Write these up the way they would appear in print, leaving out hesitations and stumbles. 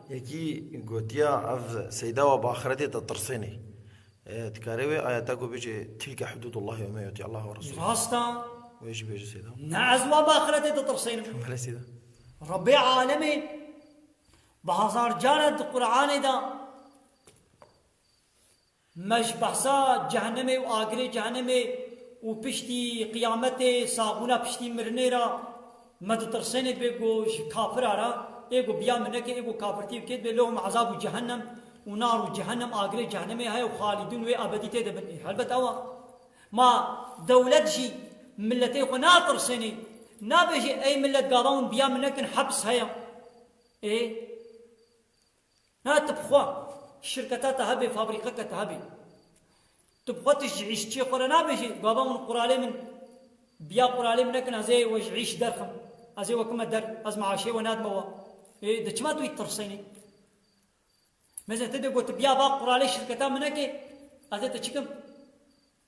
یکی گوتیا اف سیدا و باخرتی تطرسینی تكاريوي آياتكو بيجي تلك حدود الله وما يؤتي الله ورسوله راستا ويجي بيجي سيدا نعزوا باخرتي تطرسين بلا سيدا ربي عالمي بهزار جانت قرآن دا مش بحثا جهنمي وآگري جهنمي وبشتي قيامتي صابونا بشتي مرنيرا مد ترسيني بيقو كافر آرا ايقو بيا منك ايقو كافرتي بكيت بلهم عذاب جهنم ونار جهنم آگري جهنمي هاي وخالدون وي أبدي تدبن هلبت أوا ما دولت جي ملتي خنا ترسيني نابجي اي ملت قاضون بيا منك حبس هيا ايه ها تبخوا الشركات تهبي فابريكا تهبي تبغى تعيش شي اخرى نابجي قاضون قرالي من بيا قرالي منك ازي وجعيش درخم ازي وكما در از معاشي وناد موا ايه دچما تو ترسيني مثلا تدي قلت بيا با قرالي شركتا منك ازي تشكم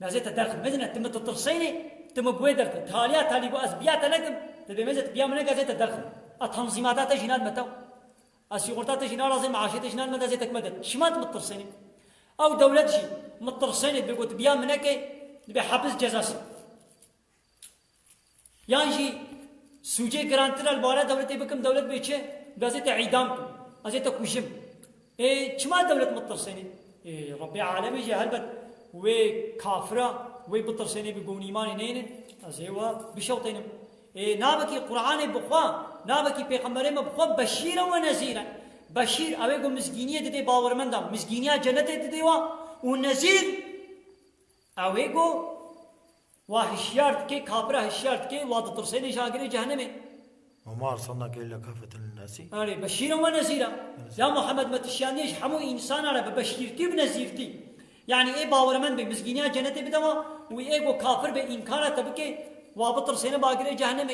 ازي تدرخم مثلا تم ترسيني تم بويدر تاليا تالي بو از بيا تنكم تدي مثلا بيا منك ازي تدرخم التنظيمات جناد متو الشغلات جناد لازم معاشي جناد متى زي تكمدل شمات مترسيني او دولتي مترسيني بيقول بيا منك بحبس جزاسي يعني سوجي جرانتر البارة دولتي بكم دولت بيتشه بازي تعيدام ازي تكوشم ايه شما دولت مترسيني ايه ربي عالمي جي هلبت وي كافرة وي بترسيني بيقون ايماني نين ازي وا بشوطينم ايه نابكي قرآن بخوا نابكي پیغمبري بخوا بشيرا ونذيرا بشير اويگو مسكينية دي باورمندا مسكينية جنت دي وا ونذير اويگو وهشيارت كي كابرا هشيارت كي واد ترسيني شاغري جهنم وما أرسلناك إلا كافة للناس أري بشيرا ونذيرا يا محمد ما تشيانيش حمو إنسان على ببشيرتي بنذيرتي يعني إيه باورمن بمسكينية جنت بدوا وإيه كافر بإنكار تبكي وابطر سينا باقري جهنم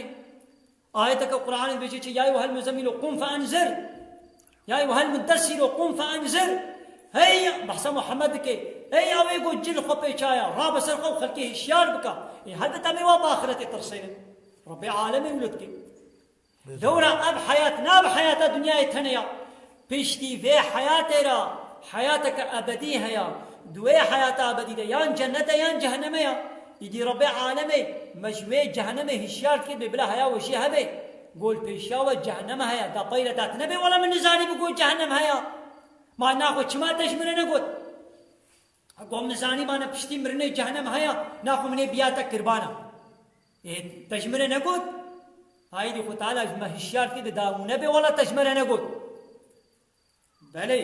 آياتك القرآن بيجي يا أيها المزمل قم فأنذر يا أيها المدثر قم فأنذر هيا بحث محمد كي هي أويقو جل خبي شايا راب سرقو خلقه الشيار بكا هل بتامي وباخرة ترسين ربي عالمي ولدك دورا أب حياتنا بحياة الدنيا تنيا بيشتي في حياتنا حياتك أبدي هيا دوي حياة أبدي يان جنة يان جهنم يا يجي ربي عالمي مجوي جهنم هشيار كي ببلا هيا وشي هبي قول بيشاوة جهنم هيا دا قيلة دات نبي ولا من نزاني بقول جهنم هيا ما ناخو چما تشمرنا قول قوم نزاني ما نبشتي مرني جهنم هيا ناخو مني بياتا كربانا إيه تشمرنا قول هاي دي خو تعالى ما هشيار كي دا نبي ولا تشمرنا قول بلي